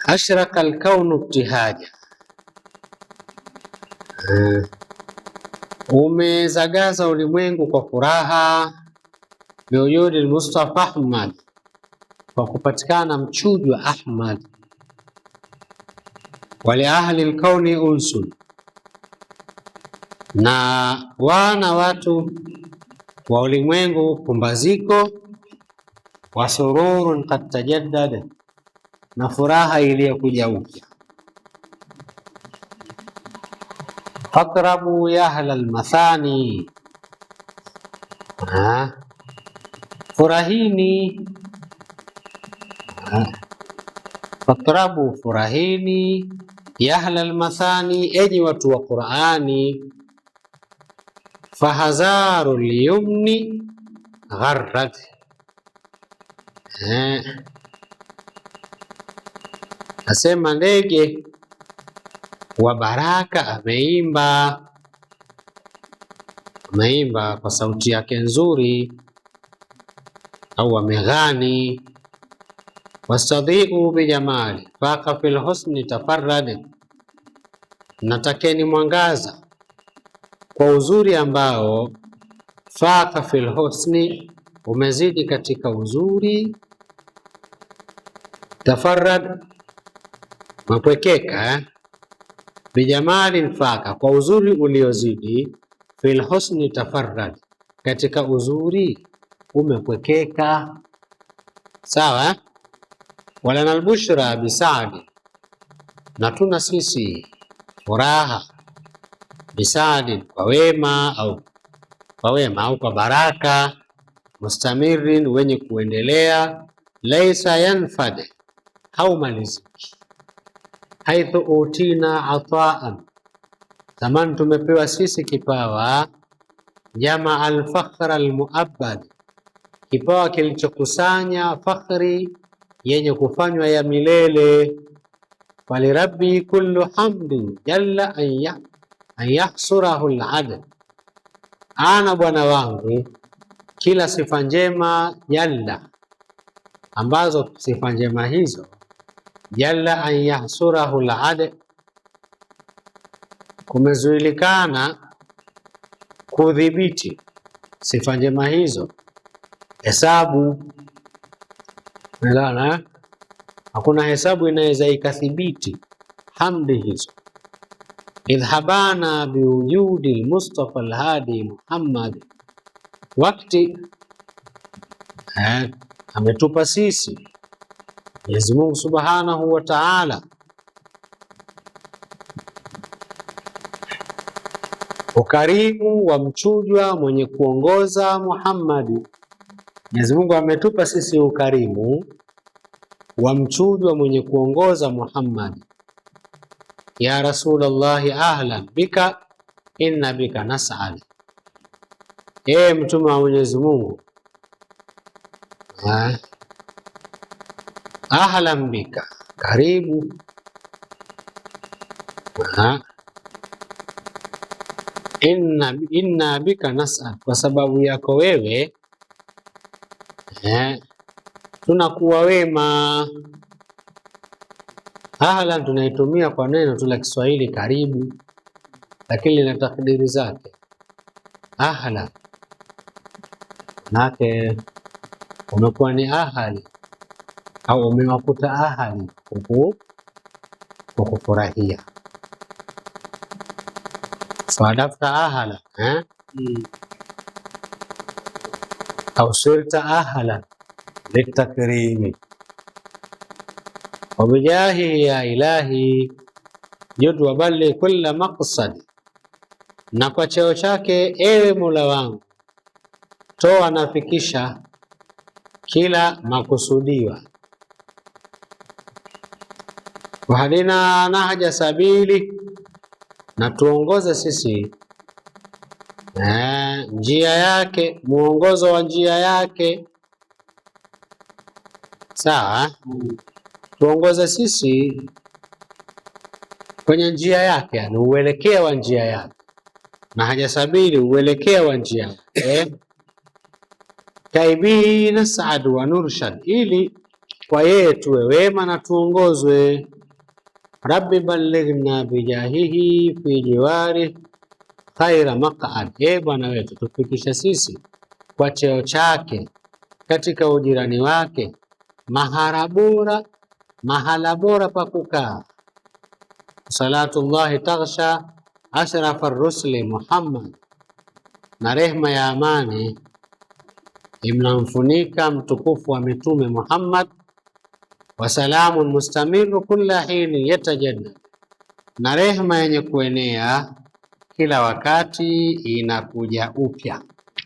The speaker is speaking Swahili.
ashraka alkaunu ibtihaja, umezagaza ulimwengu kwa furaha, biwujudi al-Mustafa Ahmad, kwa kupatikana mchujo Ahmad, wali ahli alkauni unsun, na wana watu wa ulimwengu pumbaziko, wa sururun qad tajaddada, na furaha iliyokuja upya. Fatrabu ya ahla almathani, furahini, fatrabu furahini, ya ahla almathani, enyi watu wa Qur'ani, fahazaru liyumni gharrat, asema ndege wa baraka ameimba kwa sauti yake nzuri, au ameghani. Wastadhi'u bijamali faqa fil husni tafarrad, natakeni mwangaza kwa uzuri ambao faqa fil husni, umezidi katika uzuri, tafarrad, mapwekeka, bijamali faqa, kwa uzuri uliozidi, fil husni tafarrad, katika uzuri umepwekeka. Sawa. Wala nalbushra bisaadi, na tuna sisi furaha, bisaadi, kwa wema au kwa baraka, mustamirin, wenye kuendelea, laisa yanfad, haumaliziki, haithu utina ataan, zaman tumepewa sisi kipawa, jamaa alfakhra almuabbad, kipawa kilichokusanya fakhri yenye kufanywa ya milele. Walirabbi kullu hamdin jalla an yahsurahu al-adad, ana bwana wangu kila sifa njema jalla, ambazo sifa njema hizo jalla an yahsurahu al-adad, kumezuilikana kudhibiti sifa njema hizo hesabu. Melana, hakuna hesabu inaweza ikathibiti hamdi hizo. Idhabana biwujudi al-Mustafa al-Hadi Muhammad, wakati ametupa sisi Mwenyezi Mungu Subhanahu wa Ta'ala ukarimu wa mchujwa mwenye kuongoza Muhammadi. Mwenyezi Mungu ametupa sisi ukarimu wa mchujwa mwenye kuongoza Muhammad. Ya Rasulullah, ahlan bika inna bika nas'al, mtume wa Mwenyezi Mungu, ahlan bika, karibu, inna bika nas'al, kwa sababu yako wewe tunakuwa wema. Ahlan tunaitumia kwa neno tu la Kiswahili karibu, lakini lina takdiri zake. Ahlan nake umekuwa ni ahali, au umewakuta ahali kukufurahia. Swadafta ahlan, au sirta ahlan litakrimi, wabijahi ya ilahi jud waballi kulla maqsad, na kwa cheo chake ewe Mola wangu toa nafikisha kila makusudiwa. Wahdina nahja sabili, na tuongoze sisi njia yake, muongozo wa njia yake. Sawa, tuongoze sisi kwenye njia yake, yani uelekea wa njia yake, na haja sabili uelekea wa njia yake. Kaibi nas'ad wa nurshad, ili kwa yeye tuwe wema na tuongozwe. Rabbi ballighna bijahihi fi jiwari khaira maq'ad, Bwana wetu tufikisha sisi kwa cheo chake katika ujirani wake mahala bora pa kukaa. Salatullahi taghsha ashraf ar-rusuli Muhammad, na rehma ya amani imnamfunika mtukufu wa mitume Muhammad. Wa salamun mustamiru kulla hini yatajaddad, na rehma yenye kuenea kila wakati inakuja upya.